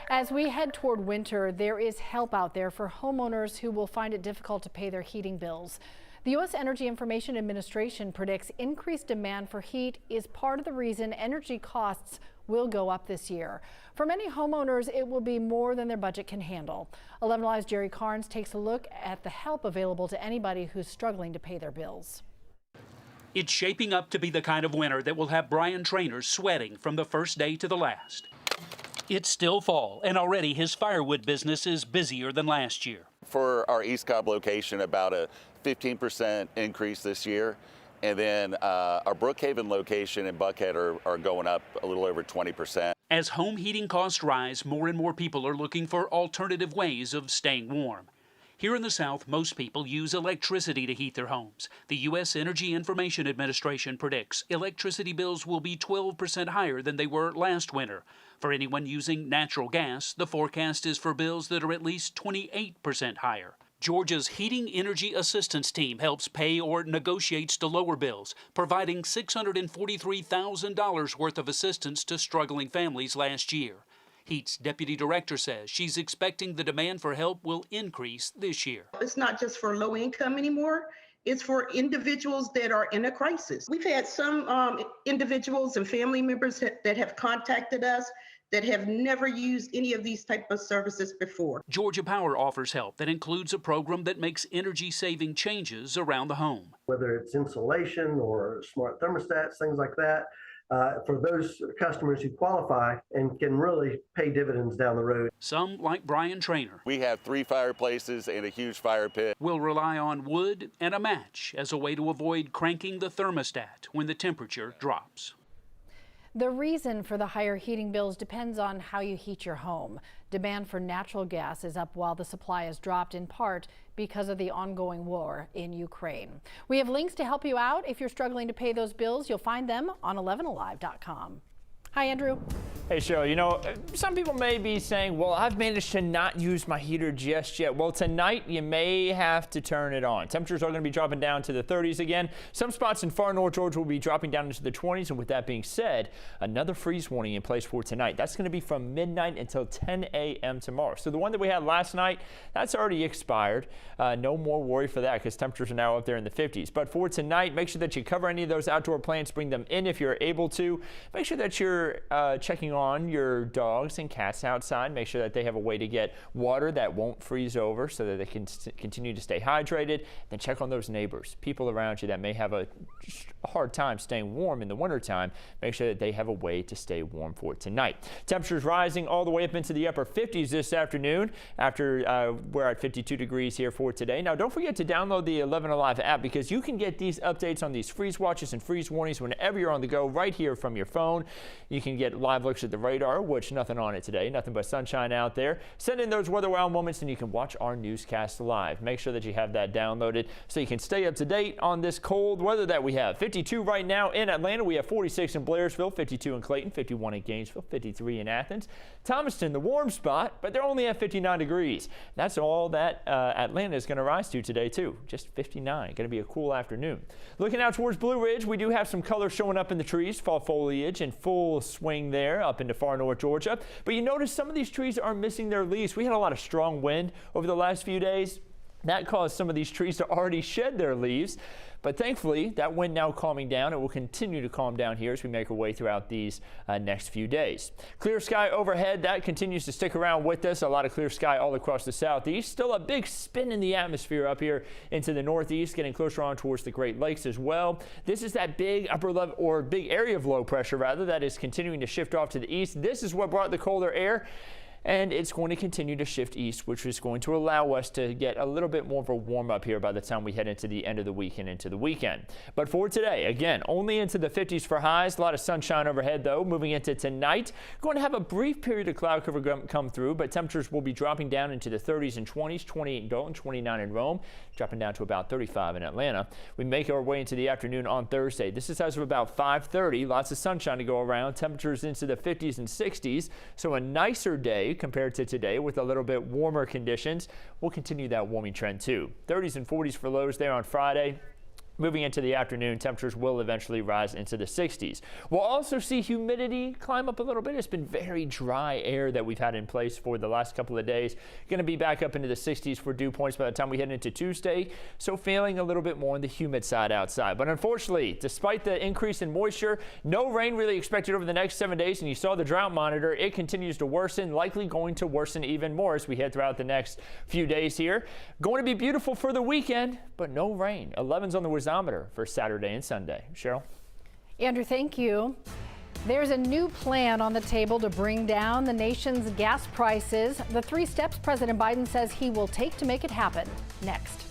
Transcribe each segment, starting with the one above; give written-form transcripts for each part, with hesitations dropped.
As we head toward winter, there is help out there for homeowners who will find it difficult to pay their heating bills. The U.S. Energy Information Administration predicts increased demand for heat is part of the reason energy costs will go up this year. For many homeowners, it will be more than their budget can handle. 11 Alive's Jerry Carnes takes a look at the help available to anybody who's struggling to pay their bills. It's shaping up to be the kind of winter that will have Brian Traynor sweating from the first day to the last. It's still fall, and already his firewood business is busier than last year. For our East Cobb location, about a 15% increase this year. And then our Brookhaven location and Buckhead are going up a little over 20%. As home heating costs rise, more and more people are looking for alternative ways of staying warm. Here in the South, most people use electricity to heat their homes. The U.S. Energy Information Administration predicts electricity bills will be 12% higher than they were last winter. For anyone using natural gas, the forecast is for bills that are at least 28% higher. Georgia's Heating Energy Assistance Team helps pay or negotiates to lower bills, providing $643,000 worth of assistance to struggling families last year. HEAT's deputy director says she's expecting the demand for help will increase this year. It's not just for low income anymore. It's for individuals that are in a crisis. We've had some individuals and family members that have contacted us that have never used any of these type of services before. Georgia Power offers help that includes a program that makes energy-saving changes around the home. Whether it's insulation or smart thermostats, things like that, for those customers who qualify and can really pay dividends down the road. Some, like Brian Traynor, We have 3 fireplaces and a huge fire pit. will rely on wood and a match as a way to avoid cranking the thermostat when the temperature drops. The reason for the higher heating bills depends on how you heat your home. Demand for natural gas is up while the supply has dropped in part because of the ongoing war in Ukraine. We have links to help you out. If you're struggling to pay those bills, you'll find them on 11alive.com. Hi, Andrew. Hey, Cheryl, you know, some people may be saying, well, I've managed to not use my heater just yet. Well, tonight you may have to turn it on. Temperatures are going to be dropping down to the 30s again. Some spots in far north Georgia will be dropping down into the 20s. And with that being said, another freeze warning in place for tonight. That's going to be from midnight until 10 a.m. tomorrow. So the one that we had last night, that's already expired. No more worry for that because temperatures are now up there in the 50s. But for tonight, make sure that you cover any of those outdoor plants, bring them in if you're able to. Make sure that you're checking on your dogs and cats outside. Make sure that they have a way to get water that won't freeze over so that they can continue to stay hydrated. Then check on those neighbors, people around you that may have a hard time staying warm in the wintertime. Make sure that they have a way to stay warm for tonight. Temperatures rising all the way up into the upper 50s this afternoon after we're at 52 degrees here for today. Now, don't forget to download the 11 Alive app because you can get these updates on these freeze watches and freeze warnings whenever you're on the go right here from your phone. You can get live looks at the radar, which nothing on it today, nothing but sunshine out there. Send in those weather wow moments and you can watch our newscast live. Make sure that you have that downloaded so you can stay up to date on this cold weather that we have. 52 right now in Atlanta. We have 46 in Blairsville, 52 in Clayton, 51 in Gainesville, 53 in Athens. Thomaston, the warm spot, but they're only at 59 degrees. That's all that Atlanta is going to rise to today, too. Just 59. Going to be a cool afternoon. Looking out towards Blue Ridge, we do have some color showing up in the trees. Fall foliage in full swing there up into far north Georgia. But you notice some of these trees are missing their leaves. We had a lot of strong wind over the last few days. That caused some of these trees to already shed their leaves. But thankfully, that wind now calming down. It will continue to calm down here as we make our way throughout these next few days. Clear sky overhead, that continues to stick around with us. A lot of clear sky all across the southeast. Still a big spin in the atmosphere up here into the northeast, getting closer on towards the Great Lakes as well. This is that big upper level or big area of low pressure rather that is continuing to shift off to the east. This is what brought the colder air. And it's going to continue to shift east, which is going to allow us to get a little bit more of a warm up here by the time we head into the end of the week and into the weekend. But for today, again, only into the 50s for highs. A lot of sunshine overhead, though. Moving into tonight, going to have a brief period of cloud cover come through, but temperatures will be dropping down into the 30s and 20s, 28 in Dalton, 29 in Rome, dropping down to about 35 in Atlanta. We make our way into the afternoon on Thursday. This is as of about 5:30. Lots of sunshine to go around. Temperatures into the 50s and 60s. So a nicer day compared to today with a little bit warmer conditions. We'll continue that warming trend too. 30s and 40s for lows there on Friday. moving into the afternoon, temperatures will eventually rise into the 60s. We'll also see humidity climb up a little bit. It's been very dry air that we've had in place for the last couple of days. Going to be back up into the 60s for dew points by the time we head into Tuesday. So feeling a little bit more on the humid side outside. But unfortunately, despite the increase in moisture, no rain really expected over the next 7 days. And you saw the drought monitor. It continues to worsen, likely going to worsen even more as we head throughout the next few days here. Going to be beautiful for the weekend, but no rain. 11's on the Wizometer for Saturday and Sunday. Cheryl? Andrew, thank you. There's a new plan on the table to bring down the nation's gas prices. The 3 steps President Biden says he will take to make it happen. Next.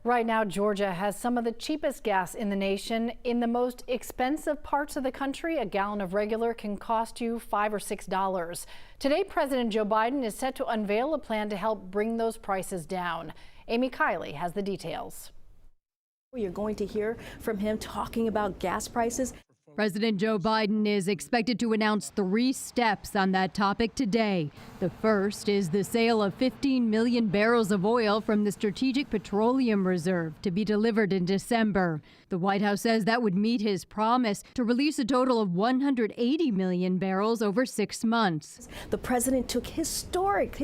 Right now, Georgia has some of the cheapest gas in the nation. In the most expensive parts of the country, a gallon of regular can cost you $5 or $6. Today, President Joe Biden is set to unveil a plan to help bring those prices down. Amy Kiley has the details. You're going to hear from him talking about gas prices. President Joe Biden is expected to announce 3 steps on that topic today. The first is the sale of 15 million barrels of oil from the Strategic Petroleum Reserve to be delivered in December. The White House says that would meet his promise to release a total of 180 million barrels over 6 months. The president took historic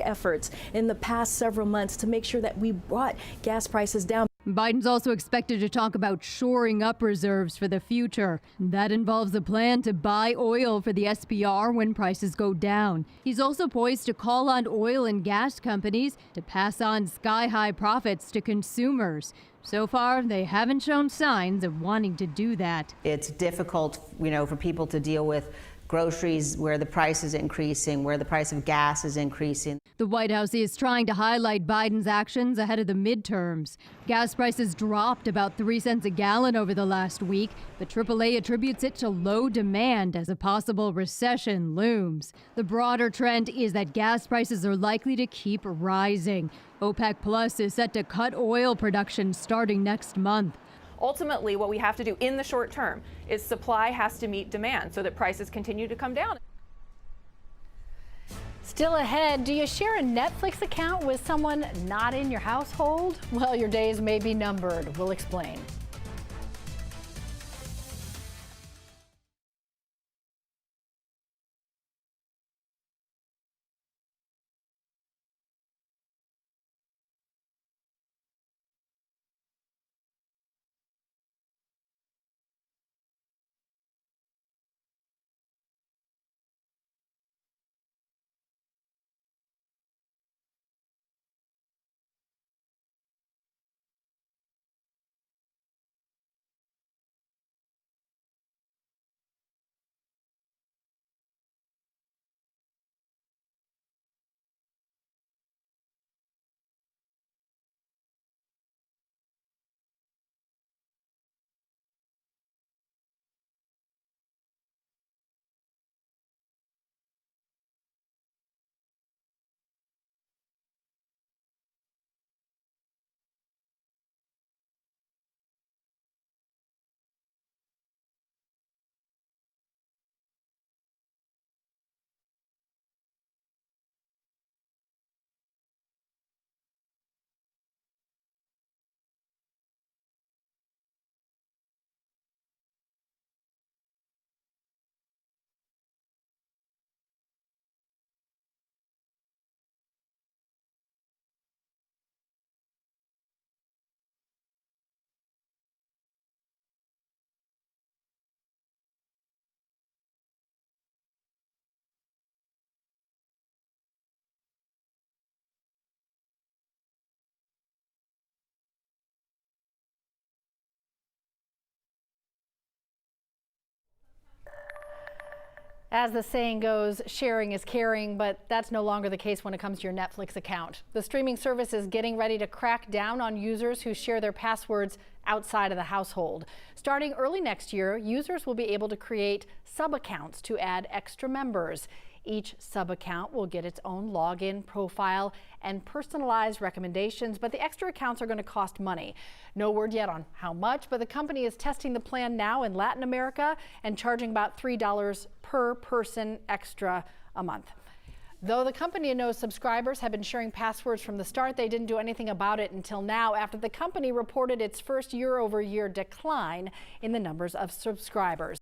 efforts in the past several months to make sure that we brought gas prices down. Biden's also expected to talk about shoring up reserves for the future. That involves a plan to buy oil for the SPR when prices go down. He's also poised to call on oil and gas companies to pass on sky-high profits to consumers. So far, they haven't shown signs of wanting to do that. It's difficult, for people to deal with groceries where the price is increasing, where the price of gas is increasing. The White House is trying to highlight Biden's actions ahead of the midterms. Gas prices dropped about 3 cents a gallon over the last week, but AAA attributes it to low demand as a possible recession looms. The broader trend is that gas prices are likely to keep rising. OPEC Plus is set to cut oil production starting next month. Ultimately, what we have to do in the short term is supply has to meet demand so that prices continue to come down. Still ahead, do you share a Netflix account with someone not in your household? Well, your days may be numbered. We'll explain. As the saying goes, sharing is caring, but that's no longer the case when it comes to your Netflix account. The streaming service is getting ready to crack down on users who share their passwords outside of the household. Starting early next year, users will be able to create sub-accounts to add extra members. Each sub-account will get its own login profile and personalized recommendations, but the extra accounts are going to cost money. No word yet on how much, but the company is testing the plan now in Latin America and charging about $3 per person extra a month. Though the company knows subscribers have been sharing passwords from the start, they didn't do anything about it until now, after the company reported its first year-over-year decline in the numbers of subscribers.